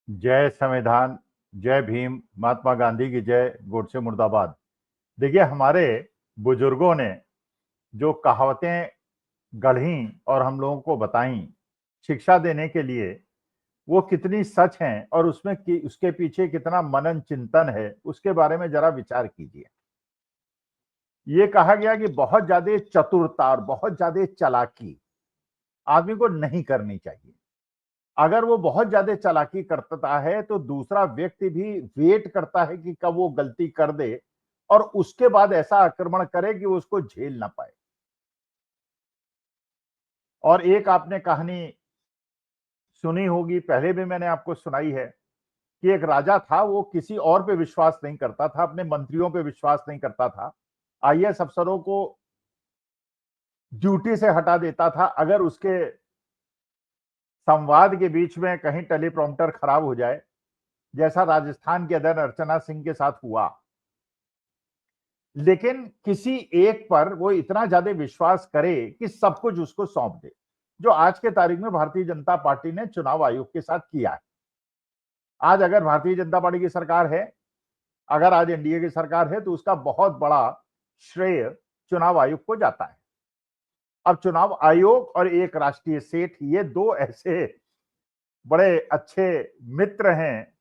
जय संविधान, जय भीम, महात्मा गांधी की जय, गोडसे मुर्दाबाद। देखिए, हमारे बुजुर्गों ने जो कहावतें गढ़ी और हम लोगों को बताई शिक्षा देने के लिए, वो कितनी सच हैं और उसके पीछे कितना मनन चिंतन है, उसके बारे में जरा विचार कीजिए। ये कहा गया कि बहुत ज्यादा चतुरता और बहुत ज्यादा चालाकी आदमी को नहीं करनी चाहिए। अगर वो बहुत ज्यादा चालाकी करता है तो दूसरा व्यक्ति भी वेट करता है कि कब वो गलती कर दे और उसके बाद ऐसा आक्रमण करे कि वो उसको झेल ना पाए। और एक आपने कहानी सुनी होगी, पहले भी मैंने आपको सुनाई है कि एक राजा था, वो किसी और पे विश्वास नहीं करता था, अपने मंत्रियों पे विश्वास नहीं करता था, आईएएस अफसरों को ड्यूटी से हटा देता था अगर उसके संवाद के बीच में कहीं टेलीप्रॉम्प्टर खराब हो जाए, जैसा राजस्थान के अंदर अर्चना सिंह के साथ हुआ। लेकिन किसी एक पर वो इतना ज्यादा विश्वास करे कि सब कुछ उसको सौंप दे, जो आज के तारीख में भारतीय जनता पार्टी ने चुनाव आयोग के साथ किया है। आज अगर भारतीय जनता पार्टी की सरकार है, अगर आज एनडीए की सरकार है, तो उसका बहुत बड़ा श्रेय चुनाव आयोग को जाता है। अब चुनाव आयोग और एक राष्ट्रीय सेठ, ये दो ऐसे बड़े अच्छे मित्र हैं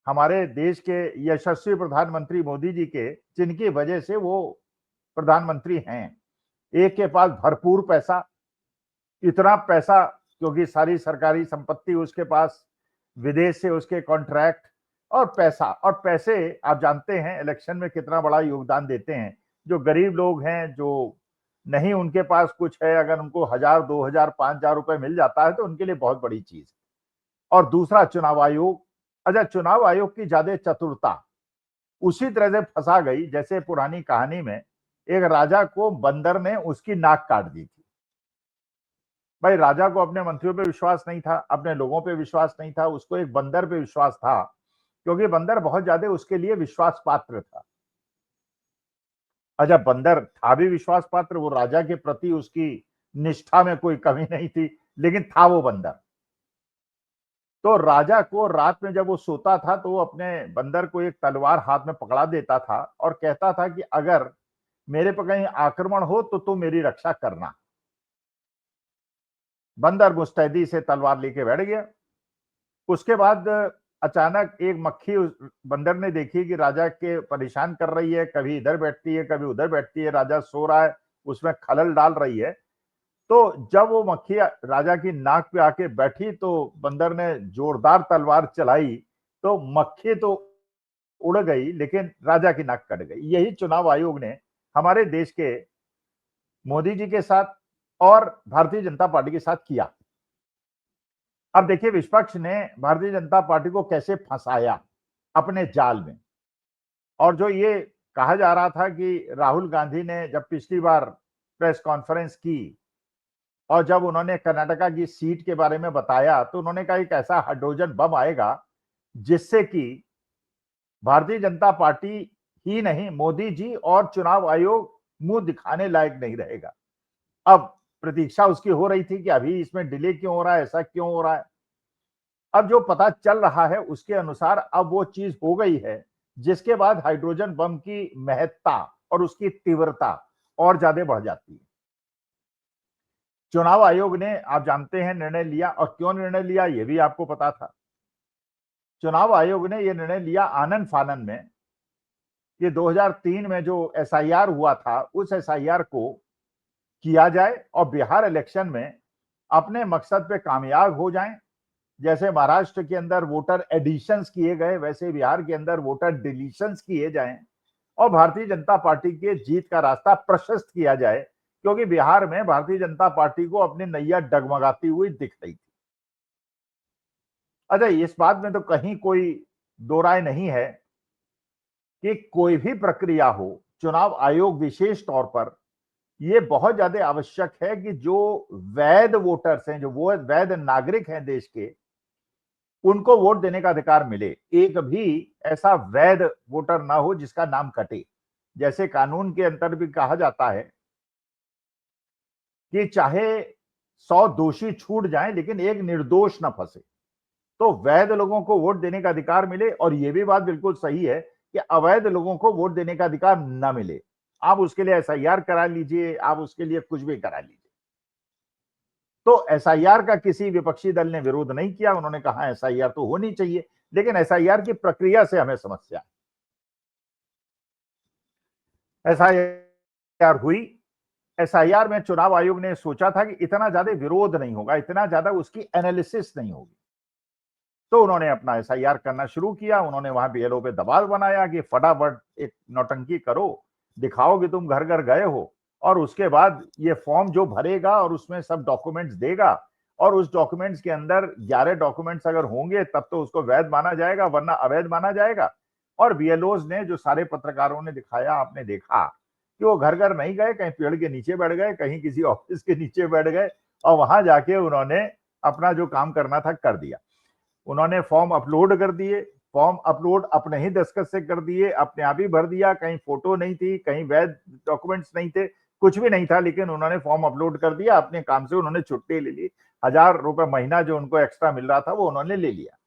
हमारे देश के यशस्वी प्रधानमंत्री मोदी जी के, जिनकी वजह से वो प्रधानमंत्री हैं। एक के पास भरपूर पैसा, इतना पैसा क्योंकि सारी सरकारी संपत्ति उसके पास, विदेश से उसके कॉन्ट्रैक्ट और पैसा, और पैसे आप जानते हैं इलेक्शन में कितना बड़ा योगदान देते हैं। जो गरीब लोग हैं, जो नहीं उनके पास कुछ है, अगर उनको 1000, 2000, 5000 रुपए मिल जाता है तो उनके लिए बहुत बड़ी चीज है। और दूसरा चुनाव आयोग। अच्छा, चुनाव आयोग की ज्यादा चतुरता उसी तरह से फंसा गई जैसे पुरानी कहानी में एक राजा को बंदर ने उसकी नाक काट दी थी। भाई, राजा को अपने मंत्रियों पे विश्वास नहीं था, अपने लोगों पे विश्वास नहीं था, उसको एक बंदर पे विश्वास था, क्योंकि बंदर बहुत ज्यादा उसके लिए विश्वास पात्र था। अच्छा, बंदर था भी विश्वास पात्र, वो राजा के प्रति उसकी निष्ठा में कोई कमी नहीं थी, लेकिन था वो बंदर। तो राजा को रात में जब वो सोता था तो वो अपने बंदर को एक तलवार हाथ में पकड़ा देता था और कहता था कि अगर मेरे पर कहीं आक्रमण हो तो तुम मेरी रक्षा करना। बंदर मुस्तैदी से तलवार लेके बैठ गया। उसके बाद अचानक एक मक्खी उस बंदर ने देखी कि राजा के परेशान कर रही है, कभी इधर बैठती है, कभी उधर बैठती है, राजा सो रहा है, उसमें खलल डाल रही है। तो जब वो मक्खी राजा की नाक पे आके बैठी तो बंदर ने जोरदार तलवार चलाई, तो मक्खी तो उड़ गई लेकिन राजा की नाक कट गई। यही चुनाव आयोग ने हमारे देश के मोदी जी के साथ और भारतीय जनता पार्टी के साथ किया। अब देखिए, विपक्ष ने भारतीय जनता पार्टी को कैसे फंसाया अपने जाल में। और जो ये कहा जा रहा था कि राहुल गांधी ने जब पिछली बार प्रेस कॉन्फ्रेंस की और जब उन्होंने कर्नाटका की सीट के बारे में बताया, तो उन्होंने कहा एक ऐसा हाइड्रोजन बम आएगा जिससे कि भारतीय जनता पार्टी ही नहीं, मोदी जी और चुनाव आयोग मुंह दिखाने लायक नहीं रहेगा। अब प्रतीक्षा उसकी हो रही थी कि अभी इसमें डिले क्यों हो रहा है, ऐसा क्यों हो रहा है। अब जो पता चल रहा है उसके अनुसार अब वो चीज हो गई है, जिसके बाद हाइड्रोजन बम की महत्ता और उसकी तीव्रता और ज्यादा बढ़ जाती है। चुनाव आयोग ने, आप जानते हैं, निर्णय लिया, और क्यों निर्णय लिया ये भी आपको पता था। चुनाव आयोग ने यह निर्णय लिया आनन फानन में कि 2003 में जो एसआईआर हुआ था, उस एसआईआर को किया जाए और बिहार इलेक्शन में अपने मकसद पे कामयाब हो जाएं। जैसे महाराष्ट्र के अंदर वोटर एडिशंस किए गए, वैसे बिहार के अंदर वोटर डिलीशंस किए जाएं और भारतीय जनता पार्टी के जीत का रास्ता प्रशस्त किया जाए, क्योंकि बिहार में भारतीय जनता पार्टी को अपनी नैया डगमगाती हुई दिख रही थी। अच्छा, इस बात में तो कहीं कोई दो राय नहीं है कि कोई भी प्रक्रिया हो, चुनाव आयोग विशेष तौर पर ये बहुत ज्यादा आवश्यक है कि जो वैध वोटर्स हैं, जो वो वैध नागरिक हैं देश के, उनको वोट देने का अधिकार मिले। एक भी ऐसा वैध वोटर ना हो जिसका नाम कटे। जैसे कानून के अंतर भी कहा जाता है कि चाहे 100 दोषी छूट जाएं लेकिन एक निर्दोष ना फंसे। तो वैध लोगों को वोट देने का अधिकार मिले, और ये भी बात बिल्कुल सही है कि अवैध लोगों को वोट देने का अधिकार न मिले। आप उसके लिए एसआईआर करा लीजिए, आप उसके लिए कुछ भी करा लीजिए। तो एसआईआर का किसी विपक्षी दल ने विरोध नहीं किया, उन्होंने कहा एसआईआर तो होनी चाहिए, लेकिन एसआईआर की प्रक्रिया से हमें समस्या है। एसआईआर हुई, एसआईआर में चुनाव आयोग ने सोचा था कि इतना ज्यादा विरोध नहीं होगा, इतना ज्यादा उसकी एनालिसिस नहीं होगी, तो उन्होंने अपना एसआईआर करना शुरू किया। उन्होंने वहां बीएलओ पे दबाव बनाया कि फटाफट एक नौटंकी करो, दिखाओ कि तुम घर घर गए हो, और उसके बाद ये फॉर्म जो भरेगा और उसमें सब डॉक्यूमेंट्स देगा, और उस डॉक्यूमेंट्स के अंदर 11 डॉक्यूमेंट्स अगर होंगे तब तो उसको वैध माना जाएगा, वरना अवैध माना जाएगा। और बीएलओज ने, जो सारे पत्रकारों ने दिखाया, आपने देखा कि वो घर घर नहीं गए, कहीं पेड़ के नीचे बैठ गए, कहीं किसी ऑफिस के नीचे बैठ गए, और वहां जाके उन्होंने अपना जो काम करना था कर दिया। उन्होंने फॉर्म अपलोड कर दिए, फॉर्म अपलोड अपने ही दस्तखत से कर दिए, अपने आप ही भर दिया, कहीं फोटो नहीं थी, कहीं वैध डॉक्यूमेंट्स नहीं थे, कुछ भी नहीं था, लेकिन उन्होंने फॉर्म अपलोड कर दिया, अपने काम से उन्होंने छुट्टी ले ली। 1000 रुपए महीना जो उनको एक्स्ट्रा मिल रहा था वो उन्होंने ले लिया।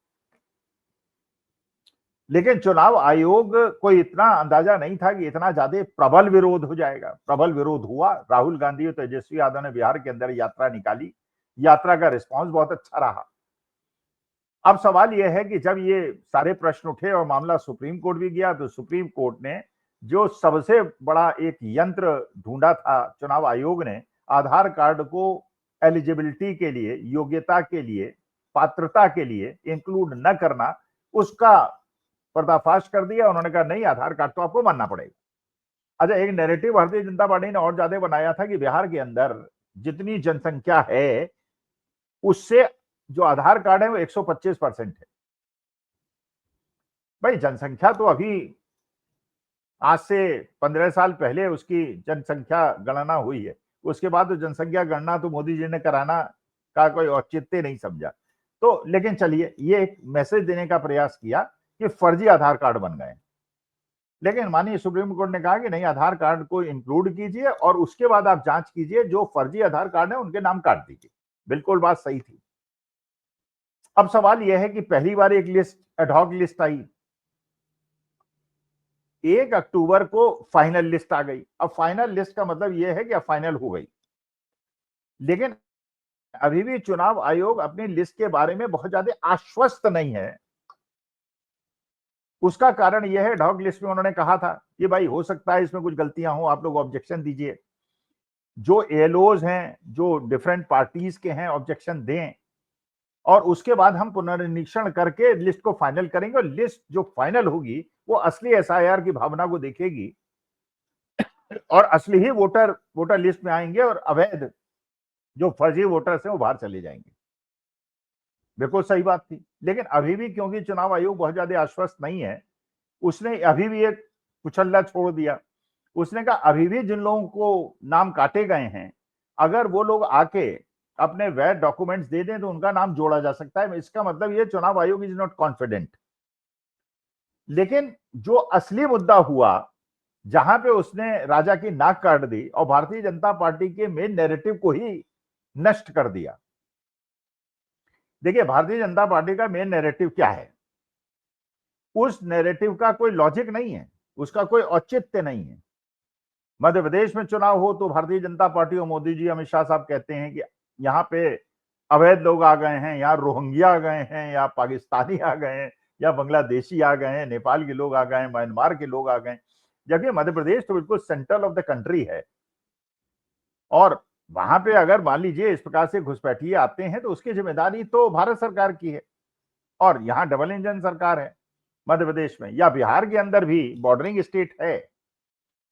लेकिन चुनाव आयोग को इतना अंदाजा नहीं था कि इतना ज्यादा प्रबल विरोध हो जाएगा। प्रबल विरोध हुआ। राहुल गांधी और तेजस्वी यादव ने बिहार के अंदर यात्रा निकाली, यात्रा का रिस्पांस बहुत अच्छा रहा। अब सवाल यह है कि जब ये सारे प्रश्न उठे और मामला सुप्रीम कोर्ट भी गया, तो सुप्रीम कोर्ट ने जो सबसे बड़ा एक यंत्र ढूंढा था चुनाव आयोग ने, आधार कार्ड को एलिजिबिलिटी के लिए, योग्यता के लिए, पात्रता के लिए इंक्लूड न करना, उसका पर्दाफाश कर दिया। उन्होंने कहा नहीं, आधार कार्ड तो आपको मानना पड़ेगा। अच्छा, एक नैरेटिव भारतीय जनता पार्टी ने और ज्यादा बनाया था कि बिहार के अंदर जितनी जनसंख्या है उससे जो आधार कार्ड है वो 125% है। भाई, जनसंख्या तो अभी आज से 15 साल पहले उसकी जनसंख्या गणना हुई है, उसके बाद तो जनसंख्या गणना तो मोदी जी ने कराना का कोई औचित्य नहीं समझा। तो लेकिन चलिए, ये एक मैसेज देने का प्रयास किया कि फर्जी आधार कार्ड बन गए, लेकिन माननीय सुप्रीम कोर्ट ने कहा कि नहीं, आधार कार्ड को इंक्लूड कीजिए और उसके बाद आप जांच कीजिए, जो फर्जी आधार कार्ड है उनके नाम काट दीजिए। बिल्कुल बात सही थी। अब सवाल यह है कि पहली बार एक लिस्ट, एडहॉक लिस्ट आई, 1 अक्टूबर को फाइनल लिस्ट आ गई। अब फाइनल लिस्ट का मतलब यह है कि अब फाइनल हो गई, लेकिन अभी भी चुनाव आयोग अपनी लिस्ट के बारे में बहुत ज्यादा आश्वस्त नहीं है। उसका कारण यह है, एडहॉक लिस्ट में उन्होंने कहा था कि भाई हो सकता है इसमें कुछ गलतियां हो, आप लोग ऑब्जेक्शन दीजिए, जो एएलओज हैं, जो डिफरेंट पार्टीज के हैं, ऑब्जेक्शन दें, और उसके बाद हम पुनर्निरीक्षण करके लिस्ट को फाइनल करेंगे। और लिस्ट जो फाइनल होगी वो असली एसआईआर की भावना को देखेगी, और असली ही वोटर लिस्ट में आएंगे, और अवैध जो फर्जी वोटर्स हैं वो बाहर चले जाएंगे। बिल्कुल सही बात थी। लेकिन अभी भी क्योंकि चुनाव आयोग बहुत ज्यादा आश्वस्त नहीं है, उसने अभी भी एक कुचल्ला छोड़ दिया। उसने कहा अभी भी जिन लोगों को नाम काटे गए हैं, अगर वो लोग आके अपने वैध डॉक्यूमेंट्स दे दें तो उनका नाम जोड़ा जा सकता है। इसका मतलब ये, चुनाव आयोग इज नॉट कॉन्फिडेंट। लेकिन जो असली मुद्दा हुआ, जहां पे उसने राजा की नाक काट दी और भारतीय जनता पार्टी के मेन नैरेटिव को ही नष्ट कर दिया। देखिए, भारतीय जनता पार्टी का मेन नैरेटिव क्या है? उस नैरेटिव का कोई लॉजिक नहीं है, उसका कोई औचित्य नहीं है। मध्य प्रदेश में चुनाव हो तो भारतीय जनता पार्टी और मोदी जी, अमित शाह साहब कहते हैं कि यहाँ पे अवैध लोग आ गए हैं, यहाँ रोहिंग्या आ गए हैं, या पाकिस्तानी आ गए हैं, या बांग्लादेशी आ गए हैं, नेपाल के लोग आ गए हैं, म्यांमार के लोग आ गए। जबकि मध्य प्रदेश तो बिल्कुल सेंट्रल ऑफ द कंट्री है, और वहां पे अगर मान लीजिए इस प्रकार से घुसपैठिए आते हैं तो उसकी जिम्मेदारी तो भारत सरकार की है, और यहाँ डबल इंजन सरकार है मध्य प्रदेश में। या बिहार के अंदर भी बॉर्डरिंग स्टेट है,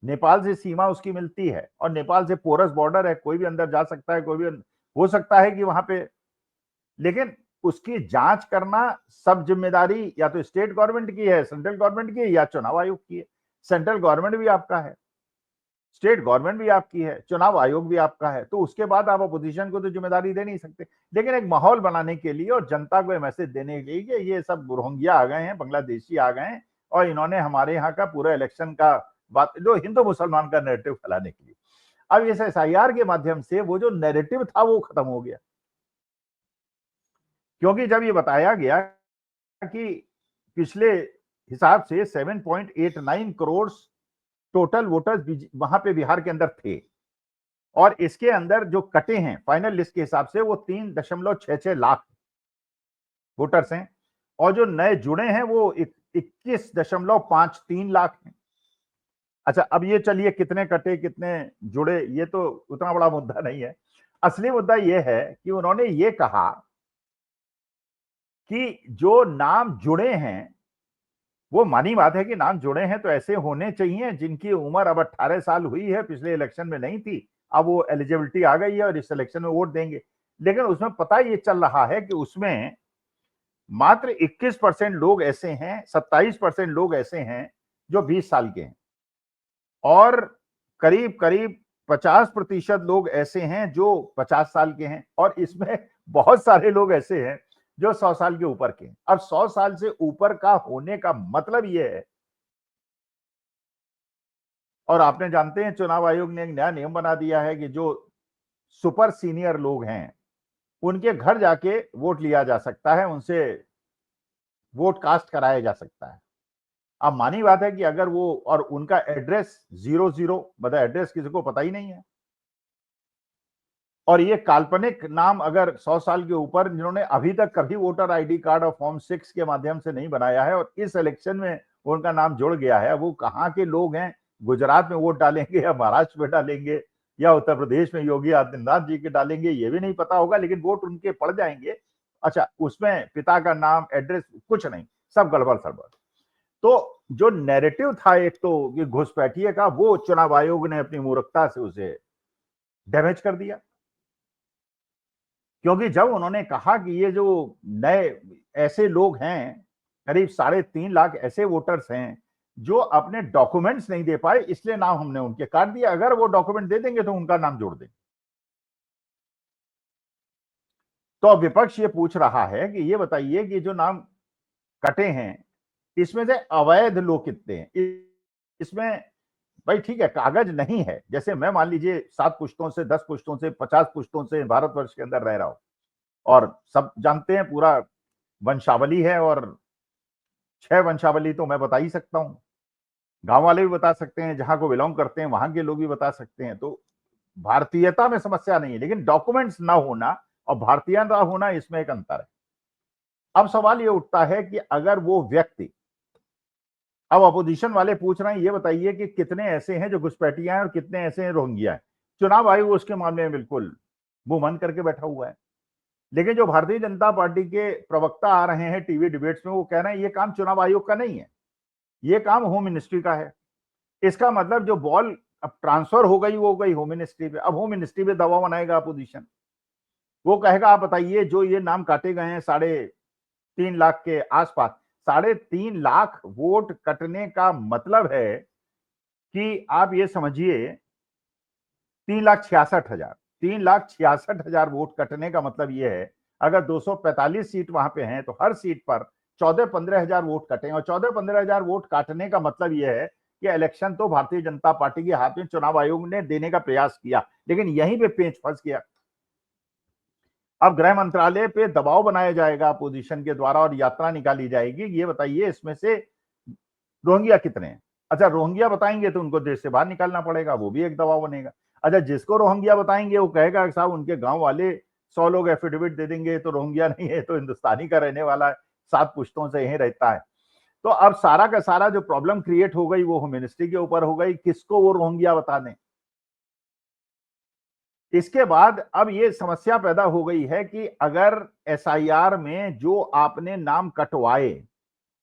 नेपाल से सीमा उसकी मिलती है, और नेपाल से पोरस बॉर्डर है, कोई भी अंदर जा सकता है, कोई भी हो सकता है कि वहां पे, लेकिन उसकी जांच करना सब जिम्मेदारी या तो स्टेट गवर्नमेंट की है, सेंट्रल गवर्नमेंट की है, या चुनाव आयोग की है। सेंट्रल गवर्नमेंट भी आपका है, स्टेट गवर्नमेंट भी आपकी है, चुनाव आयोग भी आपका है, तो उसके बाद आप अपोजिशन को तो जिम्मेदारी दे नहीं सकते। लेकिन एक माहौल बनाने के लिए और जनता को मैसेज देने के लिए कि ये सब रोहिंग्या आ गए हैं, बांग्लादेशी आ गए हैं, और इन्होंने हमारे यहाँ का पूरा इलेक्शन का बात, जो हिंदू मुसलमान का नैरेटिव फैलाने के लिए। अब इस एसआईआर के माध्यम से वो जो नैरेटिव था वो खत्म हो गया, क्योंकि जब ये बताया गया कि पिछले हिसाब से 7.89 करोड़ टोटल वोटर्स वहां पे बिहार के अंदर थे, और इसके अंदर जो कटे हैं फाइनल लिस्ट के हिसाब से वो 3.66 लाख वोटर्स हैं, और जो नए जुड़े हैं वो 21.53 लाख हैं। अच्छा, अब ये चलिए कितने कटे कितने जुड़े, ये तो उतना बड़ा मुद्दा नहीं है। असली मुद्दा ये है कि उन्होंने ये कहा कि जो नाम जुड़े हैं, वो मानी बात है कि नाम जुड़े हैं तो ऐसे होने चाहिए जिनकी उम्र अब 18 साल हुई है, पिछले इलेक्शन में नहीं थी, अब वो एलिजिबिलिटी आ गई है और इस इलेक्शन में वोट देंगे। लेकिन उसमें पता ये चल रहा है कि उसमें मात्र 21% लोग ऐसे हैं, 27% लोग ऐसे हैं जो 20 साल के हैं, और करीब करीब 50% लोग ऐसे हैं जो 50 साल के हैं, और इसमें बहुत सारे लोग ऐसे हैं जो 100 साल के ऊपर के हैं। अब 100 साल से ऊपर का होने का मतलब यह है, और आपने जानते हैं चुनाव आयोग ने एक नया नियम बना दिया है कि जो सुपर सीनियर लोग हैं उनके घर जाके वोट लिया जा सकता है, उनसे वोट कास्ट कराया जा सकता है। अब मानी बात है कि अगर वो, और उनका एड्रेस 00, मतलब एड्रेस किसी को पता ही नहीं है, और ये काल्पनिक नाम अगर 100 साल के ऊपर जिन्होंने अभी तक कभी वोटर आईडी कार्ड और फॉर्म 6 के माध्यम से नहीं बनाया है और इस इलेक्शन में उनका नाम जुड़ गया है, वो कहाँ के लोग हैं, गुजरात में वोट डालेंगे या महाराष्ट्र में डालेंगे या उत्तर प्रदेश में योगी आदित्यनाथ जी के डालेंगे, ये भी नहीं पता होगा, लेकिन वोट उनके पड़ जाएंगे। अच्छा, उसमें पिता का नाम, एड्रेस कुछ नहीं, सब गड़बड़ सड़बड़। तो जो नैरेटिव था एक तो ये घुसपैठिए का, वो चुनाव आयोग ने अपनी मूर्खता से उसे डैमेज कर दिया। क्योंकि जब उन्होंने कहा कि ये जो नए ऐसे लोग हैं, करीब 3.5 लाख ऐसे वोटर्स हैं जो अपने डॉक्यूमेंट्स नहीं दे पाए, इसलिए नाम हमने उनके काट दिया, अगर वो डॉक्यूमेंट दे देंगे तो उनका नाम जोड़ देंगे। तो विपक्ष ये पूछ रहा है कि ये बताइए कि जो नाम कटे हैं इसमें से अवैध लोग कितने हैं? इसमें भाई ठीक है, कागज नहीं है, जैसे मैं मान लीजिए 7 पुश्तों से, 10 पुश्तों से, 50 पुश्तों से भारतवर्ष के अंदर रह रहा हूं, और सब जानते हैं पूरा वंशावली है, और 6 वंशावली तो मैं बता ही सकता हूं, गांव वाले भी बता सकते हैं, जहां को बिलोंग करते हैं वहां के लोग भी बता सकते हैं। तो भारतीयता में समस्या नहीं है, लेकिन डॉक्यूमेंट्स ना होना और भारतीय ना होना, इसमें एक अंतर है। अब सवाल ये उठता है कि अगर वो व्यक्ति, अब अपोजिशन वाले पूछ रहे हैं ये बताइए कि कितने ऐसे हैं जो घुसपैठिया हैं और कितने ऐसे हैं रोहिंग्या है। चुनाव आयोग उसके मामले में बिल्कुल मुंह बंद करके बैठा हुआ है। लेकिन जो भारतीय जनता पार्टी के प्रवक्ता आ रहे हैं टीवी डिबेट्स में, वो कह रहे हैं ये काम चुनाव आयोग का नहीं है, ये काम होम मिनिस्ट्री का है। इसका मतलब जो बॉल अब ट्रांसफर हो गई, वो हो गई होम मिनिस्ट्री पे। अब होम मिनिस्ट्री पे दबाव बनाएगा अपोजिशन, वो कहेगा आप बताइए जो ये नाम काटे गए हैं 3.5 लाख के आसपास, 3.5 लाख वोट कटने का मतलब है कि आप ये समझिए 3,66,000, 3,66,000 वोट कटने का मतलब ये है, अगर 245 सीट वहां पे हैं तो हर सीट पर 14-15 हजार वोट कटे, और 14-15 हजार वोट काटने का मतलब यह है कि इलेक्शन तो भारतीय जनता पार्टी के हाथ में चुनाव आयोग ने देने का प्रयास किया, लेकिन यहीं पे पेंच फंस गया। अब गृह मंत्रालय पे दबाव बनाया जाएगा अपोजिशन के द्वारा और यात्रा निकाली जाएगी, ये बताइए इसमें से रोहिंग्या कितने हैं। अच्छा, रोहिंग्या बताएंगे तो उनको देश से बाहर निकालना पड़ेगा, वो भी एक दबाव बनेगा। अच्छा, जिसको रोहिंग्या बताएंगे वो कहेगा कि साहब उनके गांव वाले 100 लोग एफिडेविट दे देंगे तो रोहिंग्या नहीं है, तो हिंदुस्तानी का रहने वाला है, 7 पुश्तों से यहीं रहता है। तो अब सारा का सारा जो प्रॉब्लम क्रिएट हो गई वो होम मिनिस्ट्री के ऊपर हो गई, किसको वो रोहिंग्या बता दें। इसके बाद अब ये समस्या पैदा हो गई है कि अगर एसआईआर में जो आपने नाम कटवाए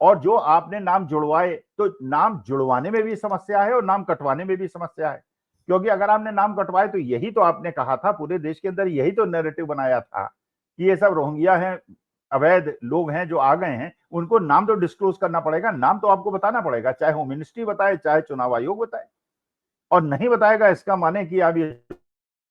और जो आपने नाम जुड़वाए, तो नाम जुड़वाने में भी समस्या है और नाम कटवाने में भी समस्या है। क्योंकि अगर आपने नाम कटवाए तो यही तो आपने कहा था, पूरे देश के अंदर यही तो नैरेटिव बनाया था कि ये सब रोहिंग्या हैं, अवैध लोग हैं जो आ गए हैं, उनको नाम तो डिस्क्लोज करना पड़ेगा, नाम तो आपको बताना पड़ेगा, चाहे होम मिनिस्ट्री बताए चाहे चुनाव आयोग बताए। और नहीं बताएगा इसका माने कि आप ये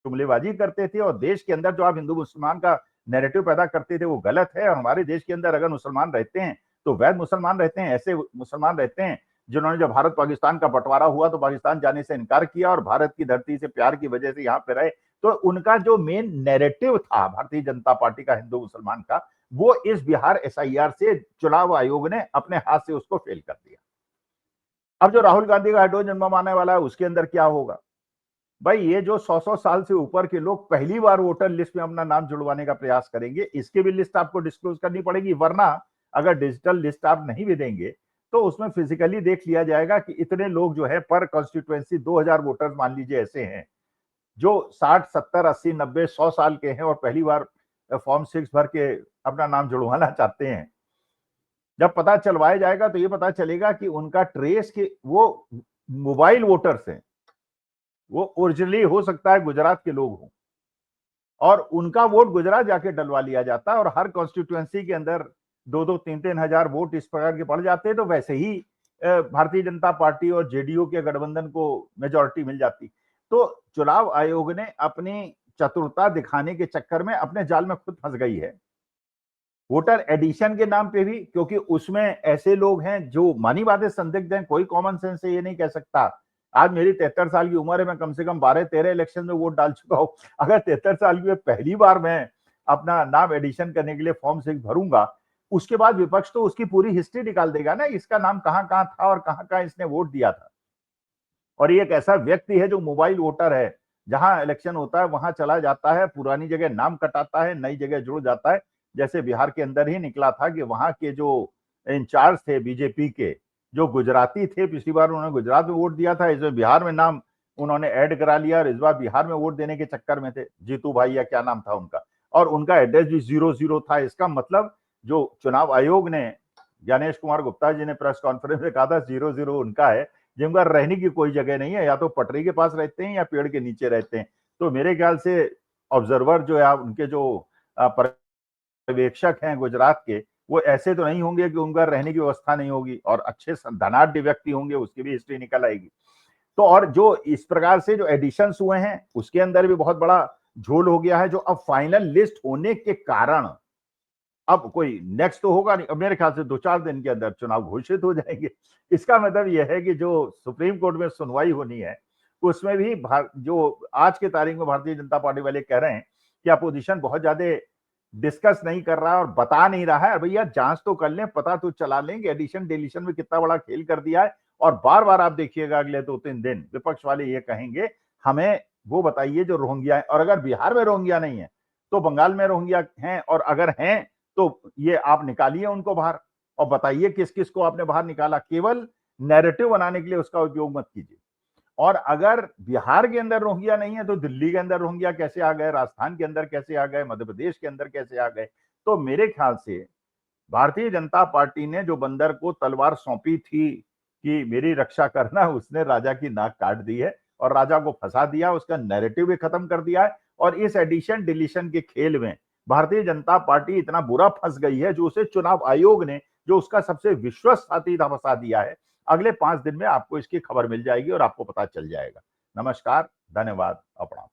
जुमलेबाजी करते थे और देश के अंदर जो आप हिंदू मुसलमान का नैरेटिव पैदा करते थे वो गलत है। और हमारे देश के अंदर अगर मुसलमान रहते हैं तो वैध मुसलमान रहते हैं, ऐसे मुसलमान रहते हैं जिन्होंने जब भारत पाकिस्तान का बंटवारा हुआ तो पाकिस्तान जाने से इनकार किया और भारत की धरती से प्यार की वजह से यहाँ पे रहे। तो उनका जो मेन नैरेटिव था भारतीय जनता पार्टी का हिंदू मुसलमान का, वो इस बिहार एसआईआर से चुनाव आयोग ने अपने हाथ से उसको फेल कर दिया। अब जो राहुल गांधी का हाइड्रोजन आने वाला है उसके अंदर क्या होगा? भाई ये जो 100-100 साल से ऊपर के लोग पहली बार वोटर लिस्ट में अपना नाम जुड़वाने का प्रयास करेंगे, इसकी भी लिस्ट आपको डिस्क्लोज करनी पड़ेगी, वरना अगर डिजिटल लिस्ट आप नहीं भी देंगे तो उसमें फिजिकली देख लिया जाएगा कि इतने लोग जो है पर कॉन्स्टिट्यूएंसी 2000 वोटर्स मान लीजिए ऐसे हैं जो 60, 70, 80, 90, 100 साल के हैं और पहली बार फॉर्म 6 भर के अपना नाम जुड़वाना चाहते हैं। जब पता चलवाया जाएगा तो ये पता चलेगा कि उनका ट्रेस कि वो मोबाइल वोटर्स हैं, वो ओरिजिनली हो सकता है गुजरात के लोग हों और उनका वोट गुजरात जाके डलवा लिया जाता है और हर कॉन्स्टिट्यूएंसी के अंदर 2-2, 3-3 हजार वोट इस प्रकार के पड़ जाते हैं, तो वैसे ही भारतीय जनता पार्टी और जेडीयू के गठबंधन को मेजोरिटी मिल जाती। तो चुनाव आयोग ने अपनी चतुरता दिखाने के चक्कर में अपने जाल में खुद फंस गई है। वोटर एडिशन के नाम पे भी, क्योंकि उसमें ऐसे लोग हैं जो मानी बातें संदिग्ध हैं, कोई कॉमन सेंस से ये नहीं कह सकता। आज मेरी 73 साल की उम्र है, मैं कम से कम 12-13 इलेक्शन में वोट डाल चुका हूं। अगर 73 साल की पहली बार मैं अपना नाम एडिशन करने के लिए फॉर्म 6 भरूंगा, उसके बाद विपक्ष तो उसकी पूरी हिस्ट्री निकाल देगा ना, इसका नाम कहां कहां था और कहां कहां इसने वोट दिया था। और ये एक ऐसा व्यक्ति है जो मोबाइल वोटर है, जहां इलेक्शन होता है वहां चला जाता है, पुरानी जगह नाम कटाता है, नई जगह जुड़ जाता है। जैसे बिहार के अंदर ही निकला था कि वहां के जो इंचार्ज थे बीजेपी के, जो गुजराती थे, पिछली बार उन्होंने गुजरात में वोट दिया था, इसमें बिहार में नाम उन्होंने ऐड करा लिया और इस बार बिहार में वोट देने के चक्कर में थे, जीतू भाई या क्या नाम था उनका, और उनका एड्रेस भी 00 था। इसका मतलब जो चुनाव आयोग ने, ज्ञानेश कुमार गुप्ता जी ने प्रेस कॉन्फ्रेंस में कहा था 00 उनका है, जिनका रहने की कोई जगह नहीं है, या तो पटरी के पास रहते हैं या पेड़ के नीचे रहते हैं। तो मेरे ख्याल से ऑब्जर्वर जो है उनके जो पर्यवेक्षक हैं गुजरात के, वो ऐसे तो नहीं होंगे कि उनका रहने की व्यवस्था नहीं होगी, और अच्छे धनाढ़ व्यक्ति होंगे, उसकी भी हिस्ट्री निकल आएगी। तो और जो इस प्रकार से जो एडिशन हुए हैं उसके अंदर भी बहुत बड़ा झोल हो गया है, जो अब फाइनल लिस्ट होने के कारण अब कोई नेक्स्ट तो होगा नहीं, अब मेरे ख्याल से 2-4 दिन के अंदर चुनाव घोषित हो जाएंगे। इसका मतलब यह है कि जो सुप्रीम कोर्ट में सुनवाई होनी है उसमें भी जो आज के तारीख में भारतीय जनता पार्टी वाले कह रहे हैं कि अपोजिशन बहुत ज्यादा डिस्कस नहीं कर रहा है और बता नहीं रहा है, भैया जांच तो कर लें, पता तो चला लेंगे एडिशन डिलीशन में कितना बड़ा खेल कर दिया है। और बार बार आप देखिएगा अगले 2-3 दिन विपक्ष वाले ये कहेंगे हमें वो बताइए जो रोहिंग्या है, और अगर बिहार में रोहिंग्या नहीं है तो बंगाल में रोहिंग्या हैं, और अगर हैं तो ये आप निकालिए उनको बाहर और बताइए किस किस को आपने बाहर निकाला। केवल नैरेटिव बनाने के लिए उसका उपयोग मत कीजिए। और अगर बिहार के अंदर रोहिंग्या नहीं है तो दिल्ली के अंदर रोहिंग्या कैसे आ गए, राजस्थान के अंदर कैसे आ गए, मध्य प्रदेश के अंदर कैसे आ गए? तो मेरे ख्याल से भारतीय जनता पार्टी ने जो बंदर को तलवार सौंपी थी कि मेरी रक्षा करना, उसने राजा की नाक काट दी है और राजा को फंसा दिया, उसका नैरेटिव भी खत्म कर दिया है। और इस एडिशन डिलीशन के खेल में भारतीय जनता पार्टी इतना बुरा फंस गई है, जो उसे चुनाव आयोग ने, जो उसका सबसे विश्वस्त साथी था, फंसा दिया है। अगले 5 दिन में आपको इसकी खबर मिल जाएगी और आपको पता चल जाएगा। नमस्कार, धन्यवाद, प्रणाम।